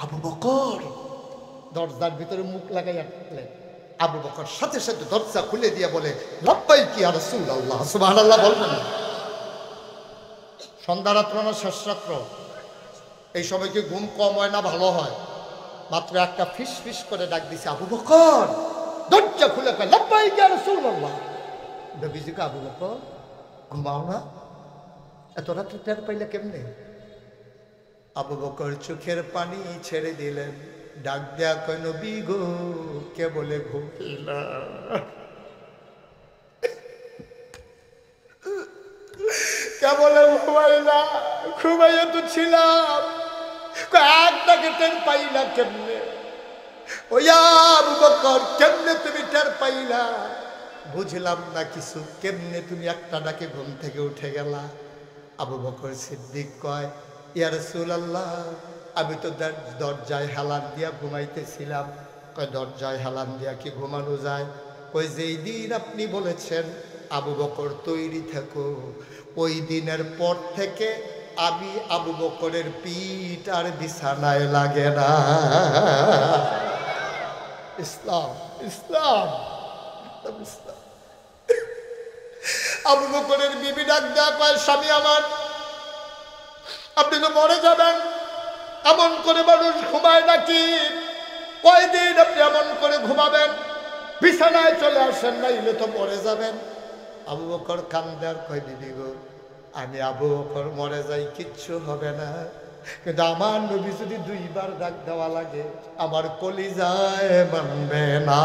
আবু বকর। দরজার ভিতরে মুখ লাগাইয়া থাকলেন। আবু বকর সাথে সাথে দরজা খুলে দিয়ে বলে, লাব্বাইক ইয়া রাসূলুল্লাহ। সুবহানাল্লাহ বলবেন। সন্ধ্যা রাত্র না শেষ রাত্র? এই সময় কি ঘুম কম হয় না ভালো হয়? মাত্র একটা ফিস ফিস করে ডাক দিছে, আবু বকর। দরজা খুলে কয়, লাব্বাইক ইয়া রাসূলুল্লাহ। নবীজি কয়, আবু বকর ঘুমাও না? এত রাত্রে টের পাইলে কেমনে? আবু বকর চোখের পানি ছেড়ে দিলেন, ডাক দেয়া কয়, নবী গো কে বলে ঘুমিলা? কে বলে ঘুমাইলা? ঘুমাইয়া তো ছিলাম, একটাকে টের পাইলা কেমনে? ওয়া আবু বকর কেমনে তুমি টের পাইলা? বুঝলাম না কিছু, কেমনে তুমি একটা ডাকে ঘুম থেকে উঠে গেলা? আবু বকর সিদ্দিক কয়, ইয়া রাসূলুল্লাহ আমি তো দরজায় হেলান দিয়া ঘুমাইতেছিলাম। কয় দরজায় হেলান দিয়া কি ঘুমানো যায়? কই যেই দিন আপনি বলেছেন আবু বকর তৈরি থাকো, ওই দিনের পর থেকে আমি আবু বকরের পিঠ আর বিছানায় লাগে না। ইসলাম, ইসলাম, ইসলাম। আবু বকরের বিবি ডাক দেয়া কয়, স্বামী আমার আপনি তো মরে যাবেন, এমন করে মানুষ ঘুমায় নাকি? কয়দিন আপনি এমন করে ঘুমাবেন? বিছানায় চলে আসেন, নাইলে তো মরে যাবেন। আবু বকর কান্দে আর কয়, দিদি গো আমি আবু বকর মরে যাই কিচ্ছু হবে না, কিন্তু আমার নবী যদি 2 বার ডাক দেওয়া লাগে আমার কলিজায় মানবে না।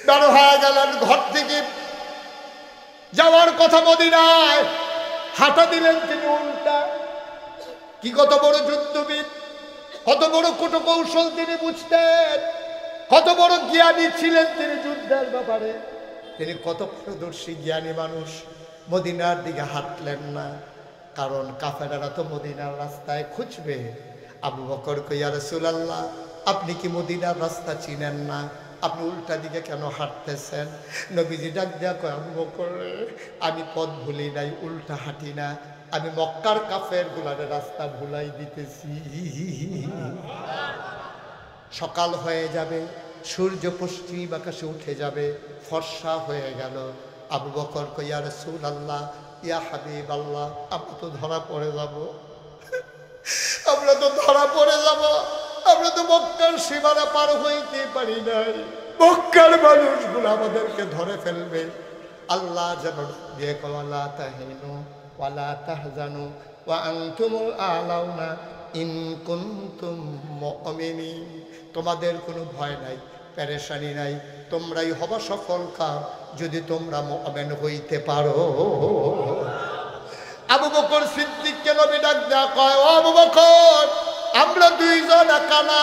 বের হয়ে গেলেন ঘর থেকে, যাওয়ার কথা মদিনায়, হাঁটা দিলেন তিনি উল্টা। কি কত বড় যুদ্ধবিদ, কত বড় কৌশল তিনি বুঝতেন, কত বড় জ্ঞানী ছিলেন তিনি যুদ্ধের ব্যাপারে। তিনি কত পারদর্শী জ্ঞানী মানুষ। মদিনার দিকে হাঁটলেন না, কারণ কাফেরেরা তো মদিনার রাস্তায় খুঁজবে। আবু বকর কয়, ইয়া রাসূলুল্লাহ আপনি কি মদিনার রাস্তা চিনেন না? আপনি উল্টা দিকে কেন হাঁটতেছেন? নবীজি ডাক দেয়া কয়, আবু বকর আমি পথ ভুলি নাই, উল্টা হাঁটি না, আমি মক্কার কাফের গুলার রাস্তা ভুলাই দিতেছি। সকাল হয়ে যাবে, সূর্য পশ্চিম আকাশে উঠে যাবে, ফর্সা হয়ে গেল। আবু বকর কয়, ইয়া রাসূলুল্লাহ ইয়া হাবিবাল্লাহ আমরা তো ধরা পড়ে যাব, আমরা তো ধরা পড়ে যাব, আমরা তো মক্কার সীমানা পার হইতে পারি নাই, মক্কার মানুষগুলো আমাদেরকে ধরে ফেলবে। আল্লাহ যেন দিয়ে ওয়ালা তাহিনু ওয়ালা তাহজানু ওয়া আনতুমুল আলাউনা ইন কুনতুম মুমিনিন। তোমাদের কোনো ভয় নাই, পেরেশানি নাই, তোমরাই হবা সফল কাম যদি তোমরা মুমিন হইতে পারো। আবু বকর সিদ্দিককে নবী ডাক দেয়া কয়, ও আবু বকর, আমরা দুইজন একা না,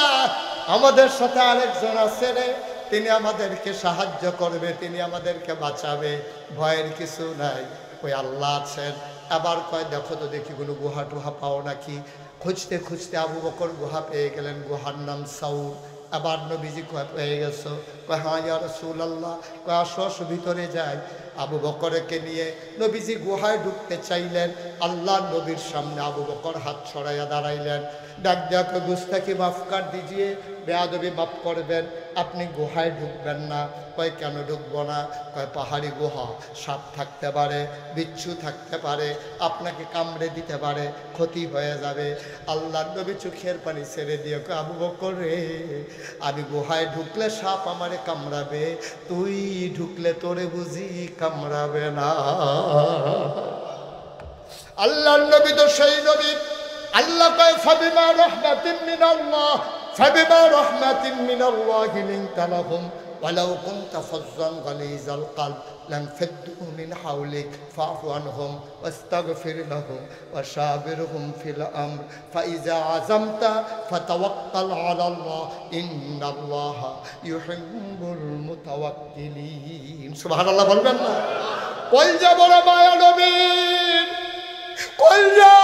আমাদের সাথে আরেকজন আছে রে, তিনি আমাদেরকে সাহায্য করবে, তিনি আমাদেরকে বাঁচাবে, ভয়ের কিছু নাই, ওই আল্লাহ আছেন। আবার কয়, দেখো তো দেখি কোনো গুহা টুহা পাও নাকি। খুঁজতে খুঁজতে আবু বকর গুহা পেয়ে গেলেন, গুহার নাম সাউর। আবার নবীজি কয়, পেয়ে গেছো? কয়, হ্যাঁ ইয়া রাসূলুল্লাহ। কয়, আসো আসো ভিতরে যাই। আবু বকরকে নিয়ে নবীজি গুহায় ঢুকতে চাইলেন। আল্লাহ নবীর সামনে আবু বকর হাত ছড়াইয়া দাঁড়াইলেন। ডাক দেয়া কয়, গুস্তাখি মাফ কর দিজিয়ে, বেয়াদবি মাফ করবেন, আপনি গুহায় ঢুকবেন না। কয়, কেন ঢুকবো না? কয়, পাহাড়ি গুহা, সাপ থাকতে পারে, বিচ্ছু থাকতে পারে, আপনাকে কামড়ে দিতে পারে, ক্ষতি হয়ে যাবে। আল্লাহ নবী চোখের পানি ছেড়ে দিয়ে কয়, আবু বকর রে, আমি গুহায় ঢুকলে সাপ আমারে কামড়াবে, তুই ঢুকলে তোরে বুঝি কামড়াবে না। আল্লাহ নবী তো সেই নবী। আল্লাহ কয়, ফাবিমা রাহমাতিন মিনাল্লাহ, ফাবিমা রাহমাতিন মিনাল্লাহি লিনতা লাহুম ওয়ালাউ কুনতা ফাজ্জান গালিজাল কলব লানফাদ্দু মিন হাওলিক ফা'ফু আনহুম ওয়াস্তাগফির লাহুম ওয়াশাবিরহুম ফিল আমর ফাইযা আযামতা ফাতাওয়াক্কাল আলাল্লাহ ইন্নাল্লাহা ইউহিব্বুল মুতাওয়াক্কিলিন। সুবহানাল্লাহ বলবেন না? কলজা বড় মায়া নবীর, কলজা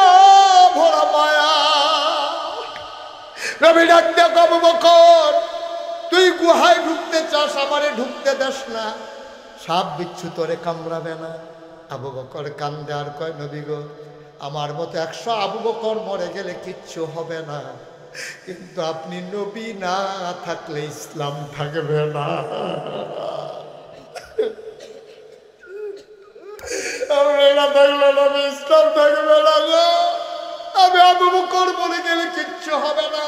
ভরা মায়া। নবী ডাক দিয়ে, আবু বকর, তুই গুহায় ঢুকতে চাস, আমারে ঢুকতে দেস না, সাপ বিচ্ছু তোরে কামড়াবে না। আবু বকর কান্দে আর কয়, নবী গো, আমার মতো 100 আবু বকর মরে গেলে কিচ্ছু হবে না, কিন্তু আপনি নবী না থাকলে ইসলাম থাকবে না। ইসলাম থাকবে না। আমি আবু বকর মরে গেলে কিচ্ছু হবে না।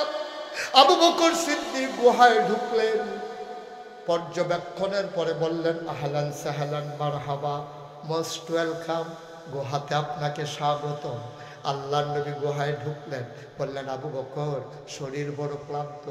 আবু বকর সিদ্দিক গুহায় ঢুকলেন, পর্যবেক্ষণের পরে বললেন, আহলান সাহলান মারহাবা, মোস্ট ওয়েলকাম, গুহাতে আপনাকে স্বাগত। আল্লাহর নবী গুহায় ঢুকলেন, বললেন, আবু বকর, শরীর বড় ক্লান্ত,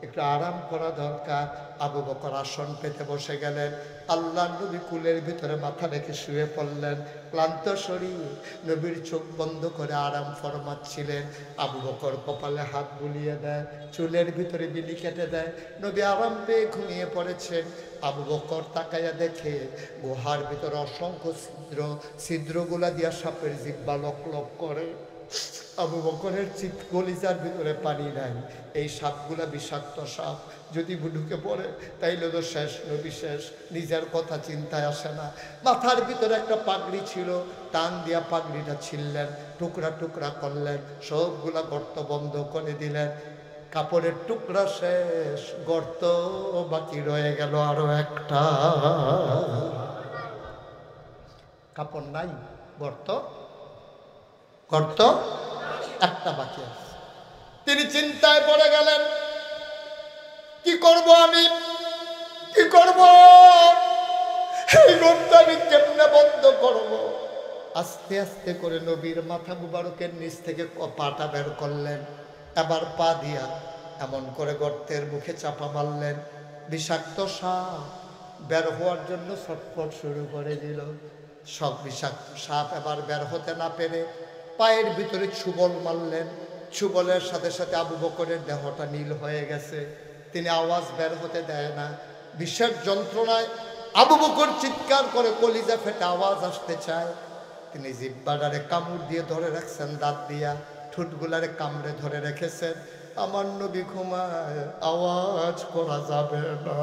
একটু আরাম করা দরকার। আবু বকর আসন পেতে বসে গেলেন। আল্লাহর নবী কুলের ভিতরে মাথা রেখে শুয়ে পড়লেন, ক্লান্ত শরীর। নবীর চোখ বন্ধ করে আরাম ফরমাচ্ছিলেন। আবু বকর কপালে হাত বুলিয়ে দেয়, চুলের ভিতরে বিলি কেটে দেয়। নবী আরাম পেয়ে ঘুমিয়ে পড়েছেন। আবু বকর তাকাইয়া দেখে গুহার ভিতরে অসংখ্য ছিদ্র, ছিদ্রগুলা দিয়া সাপের জিহ্বা লক লক করে। আবু বকরের চিত কলিজার ভিতরে পানি নাই। এই সাপগুলা বিষাক্ত সাপ, যদি ঢুকে পড়ে তাইলে তো শেষ, নবী শেষ। নিজের কথা চিন্তায় আসে না। মাথার ভিতরে একটা পাগড়ি ছিল, টান দিয়া পাগড়িটা ছিললেন, টুকরা টুকরা করলেন, সবগুলা গর্ত বন্ধ করে দিলেন। কাপড়ের টুকরা শেষ, গর্ত বাকি রয়ে গেল আরো একটা। কাপড় নাই, গর্ত গর্ত একটা বাকি আছে। তিনি চিন্তায় পড়ে গেলেন, কি করব আমি, কি করব, এই গর্ত আমি কেমনে বন্ধ করব? আস্তে আস্তে করে নবীর মাথা মুবারকের নিচ থেকে পাটা বের করলেন। এবার পা দিয়া এমন করে গর্তের মুখে চাপা মারলেন। বিষাক্ত সাপ বের হওয়ার জন্য ছটফট শুরু করে দিল। সব বিষাক্ত সাপ এবার বের হতে না পেরে পায়ের ভিতরে ছুবল মারলেন। ছুবলের সাথে সাথে আবু বকরের দেহটা নীল হয়ে গেছে। তিনি আওয়াজ বের হতে দেয় না। বিষের যন্ত্রণায় আবু বকর চিৎকার করে, কলিজা ফেটে আওয়াজ আসতে চায়। তিনি জিহ্বাটারে কামড় দিয়ে ধরে রাখছেন, দাঁত দিয়া ঠোঁটগুলারে কামড়ে ধরে রেখেছেন। আমার নবী ঘুমায়, আওয়াজ করা যাবে না।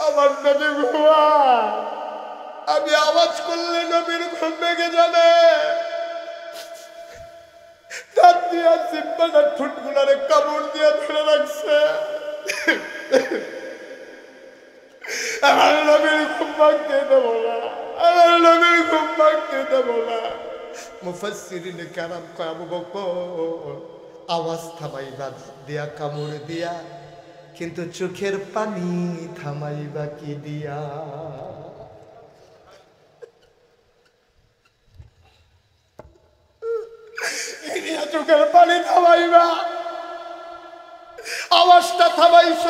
আমার নবী ঘুমায়, আমি আওয়াজ করলে নবীর ঘুম ভেঙে যাবে। দাঁত দিয়া জিহ্বাটার ঠোঁটগুলারে কামড় দিয়ে ধরে রাখছে। আমার নবীর ঘুম ভাঙতে দেবো না, আমার নবীর ঘুম ভাঙতে দেবো না। মুফাসসিরিনে কেরাম কয়, আবু বকর আওয়াজ থামাইবা দাঁত দিয়া কামড় দিয়া, কিন্তু চোখের পানি থামাইবা কি দিয়া? চোখের পানি থামাইবা, আওয়াজটা থামাইছ,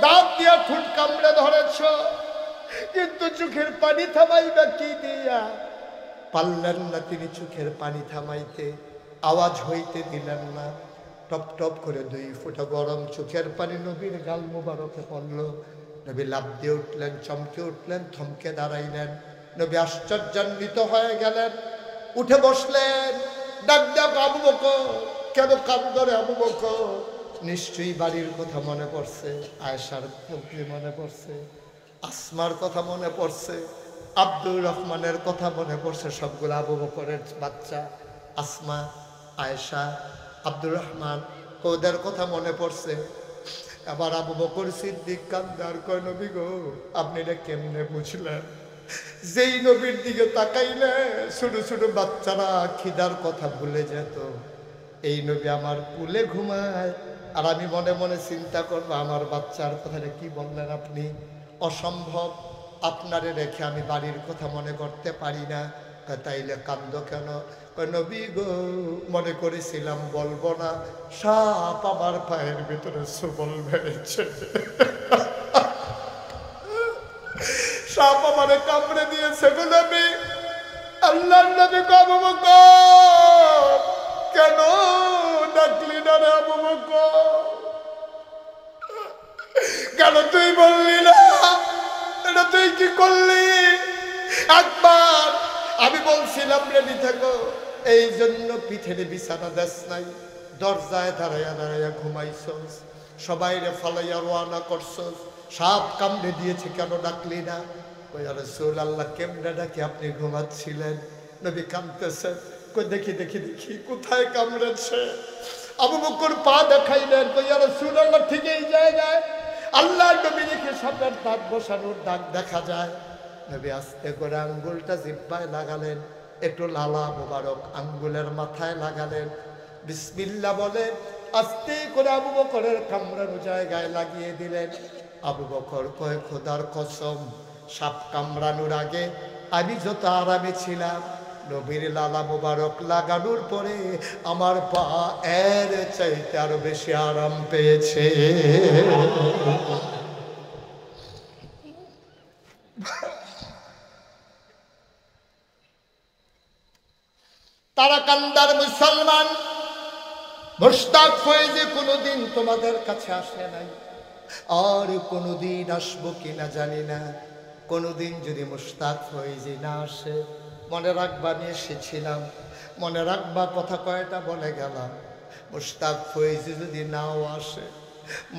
দাঁত দিয়া ঠোঁট কামড়ে ধরেছ, কিন্তু চোখের পানি থামাইবা কি দিয়া? পারলেন না তিনি চোখের পানি থামাইতে, আওয়াজ হইতে দিলেন না। টপ টপ করে 2 ফোঁটা গরম চোখের পানি নবীর গাল মোবারকে পড়ল। নবী লাফ দিয়ে উঠলেন, চমকে উঠলেন, থমকে দাঁড়াইলেন। নবী আশ্চর্যান্বিত হয়ে গেলেন, উঠে বসলেন। ডাক ডাক, আবু বকর, কেন কান্দরে আবু বকর? নিশ্চয়ই বাড়ির কথা মনে পড়ছে, আয়েশার মনে পড়ছে, আসমার কথা মনে পড়ছে, আব্দুর রহমানের কথা মনে পড়ছে। সবগুলো আবু বকরের বাচ্চা, আসমা, আয়েশা, আব্দুর রহমান, ওদের কথা মনে পড়ছে। আবার আবু বকর সিদ্দিক কান্দার কয়, নবী গো, আপনি এটা কেমনে বুঝলেন? যেই নবীর দিকে তাকাইলে ছোট ছোট বাচ্চারা খিদার কথা ভুলে যেত, এই নবী আমার কুলে ঘুমায়, আর আমি মনে মনে চিন্তা করবো আমার বাচ্চার কথাটা কি বললেন আপনি? অসম্ভব, আপনারে রেখে আমি বাড়ির কথা মনে করতে পারি না। তাইলে কান্দ কেন? নবী গো, মনে করেছিলাম বলবো না, সাপ আমার পায়ের ভিতরে সবল বেড়েছে, সাপ আমারে কামড়ে দিয়েছে গো নবী। আল্লাহর নবী গো, আবু বকর কেন ডাকলি না রে আবু বকর? কেন তুই বললি না? এটা তুই কি করলি? একবার আমি বলছিলাম রেডি থাকো, এই জন্য পিঠের বিছানা দেশ নাই, দরজায় দাঁড়াইয়া দাঁড়াইয়া ঘুমাইছস, সবাই রে ফালাইয়া রওনা করছস, সাপ কামড়ে দিয়েছে, কেন ডাকলি না? কই রাসূলুল্লাহ, কেমনে ডাকি, আপনি ঘুমাচ্ছিলেন। নবী কাঁদতেছেন, কই দেখি দেখি দেখি কোথায় কামড়েছে। আবু বকর পা দেখাইলেন, কই রাসূলুল্লাহ ঠিক এই জায়গায়। আল্লাহ নবী দেখে সাপের দাঁত বসানোর দাগ দেখা যায়। নবী আস্তে করে আঙ্গুলটা জিহ্বায় লাগালেন, একটু লালা মোবারক আঙ্গুলের মাথায় লাগালেন, বিসমিল্লাহ বলে আস্তে করে আবু বকরের কামড়ানো জায়গায় লাগিয়ে দিলেন। আবু বকর কয়, খোদার কসম, সাপ কামড়ানোর আগে আমি যত আরামে ছিলাম, নবীর লালা মোবারক লাগানোর পরে আমার পা এর চাইতে আরো বেশি আরাম পেয়েছে। তারা কান্দার মুসলমান মুশতাক ফয়েজি কোনোদিন তোমাদের কাছে আসে নাই, আর কোনোদিন আসবো কিনা জানি না। কোনোদিন যদি মুশতাক ফয়েজি না আসে, মনে রাখবা আমি এসেছিলাম, মনে রাখবা কথা কয়টা বলে গেলাম। মুশতাক ফয়েজি যদি নাও আসে,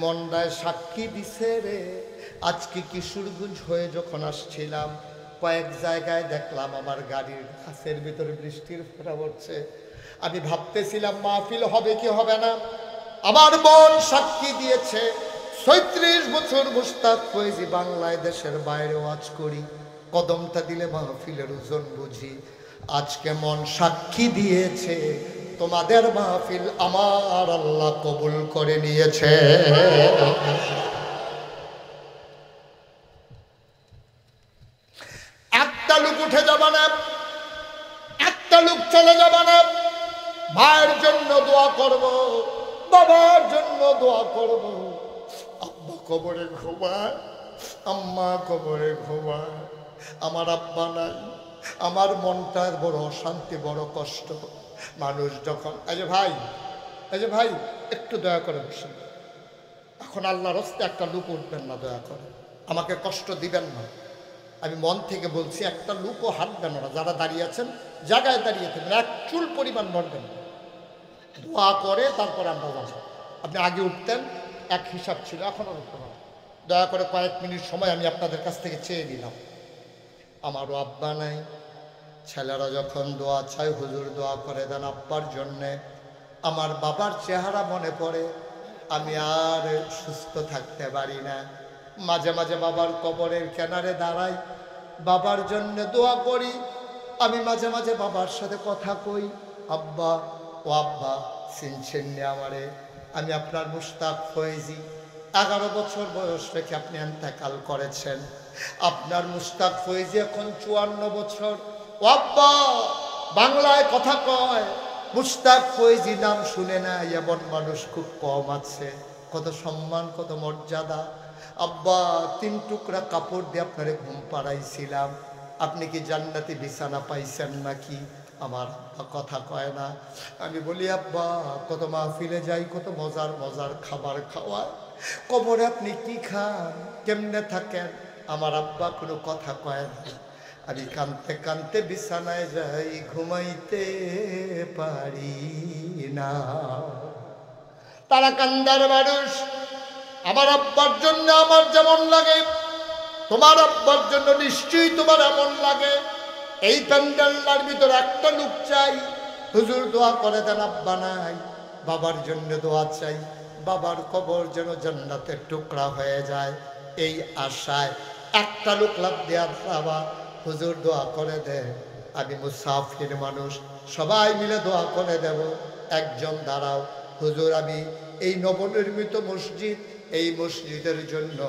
মনটায় সাক্ষী দিছে রে। আজকে কিশোরগঞ্জ হয়ে যখন আসছিলাম, কয়েক জায়গায় দেখলাম আমার গাড়ির কাছের ভিতরে বৃষ্টির ফোঁটা পড়ছে। আমি ভাবতেছিলাম মাহফিল হবে কি হবে না। আমার মন সাক্ষী দিয়েছে, ৩৬ বছর মুশতাক ফয়েজি বাংলায় দেশের বাইরে ওয়াজ করি, কদমটা দিলে মাহফিলের ওজন বুঝি। আজকে মন সাক্ষী দিয়েছে, তোমাদের মাহফিল আমার আল্লাহ কবুল করে নিয়েছে। একটা লোক উঠে যাবে না, একটা লোক চলে যাবে না। ভাইয়ের জন্য দোয়া করব, বাবার জন্য দোয়া করব। আব্বা কবরে ঘুমায়, আম্মা কবরে ঘুমায়, আমার আব্বা নাই, আমার মনটা বড় অশান্তি, বড় কষ্ট। মানুষ যখন এই যে ভাই একটু দয়া করে বসেন, এখন আল্লাহর রাস্তায় একটা লোক উঠবেন না, দয়া করে আমাকে কষ্ট দিবেন না। আমি মন থেকে বলছি, একটা লোকও হাঁটবেন না, যারা দাঁড়িয়ে আছেন জায়গায় দাঁড়িয়ে থাকবেন, এক চুল পরিমাণ নড়বেন না। দোয়া করে তারপর আমরা যাবো। আপনি আগে উঠতেন, এক হিসাব ছিল, এখনও উঠতে পারেন। দয়া করে কয়েক মিনিট সময় আমি আপনাদের কাছ থেকে চেয়ে নিলাম। আমারও আব্বা নাই, ছেলেরা যখন দোয়া চায়, হুজুর দোয়া করে দেন আব্বার জন্যে। আমার বাবার চেহারা মনে পড়ে, আমি আর সুস্থ থাকতে পারি না। মাঝে মাঝে বাবার কবরের কিনারে দাঁড়াই, বাবার জন্য দোয়া করি। আমি মাঝে মাঝে বাবার সাথে কথা কই, আব্বা ও আব্বা, চিনছেন নি আমারে? আমি আপনার মুশতাক ফয়েজি। 11 বছর বয়স রেখে আপনি ইন্তেকাল করেছেন। আপনার মুশতাক ফয়েজি এখন 54 বছর। ও আব্বা, বাংলায় কথা কয়, মুশতাক ফয়েজি নাম শুনে না এমন মানুষ খুব কম আছে। কত সম্মান, কত মর্যাদা। আব্বা, 3 টুকরা কাপড় দিয়ে আপনারে ঘুম পাড়াইছিলাম, আপনি কি জান্নাতি বিছানা পাইছেন নাকি? আমার আব্বা কথা কয় না। আমি বলি আব্বা, কত মাহফিলে যাই, কত মজার মজার খাবার খাওয়ায়, কবরে আপনি কি খান, কেমনে থাকেন? আমার আব্বা কোনো কথা কয় না। আমি কানতে কানতে বিছানায় যাই, ঘুমাইতে পারি না। তারা কান্দার মানুষ। আমার আব্বার জন্য আমার যেমন লাগে, তোমার আব্বার জন্য নিশ্চয়ই তোমার এমন লাগে। এই প্যান্ডেলটার ভিতরে একটা লোক চাই, হুজুর দোয়া করে দেন, আব্বা নাই, বাবার জন্য দোয়া চাই, বাবার কবর যেন জান্নাতের টুকরা হয়ে যায়। এই আশায় একটা লোক লাভ দেয়া বাবা, হুজুর দোয়া করে দে। আমি মুসাফির মানুষ, সবাই মিলে দোয়া করে দেব। একজন দাঁড়াও, হুজুর আমি এই নবনির্মিত মসজিদ, এই মসজিদের জন্য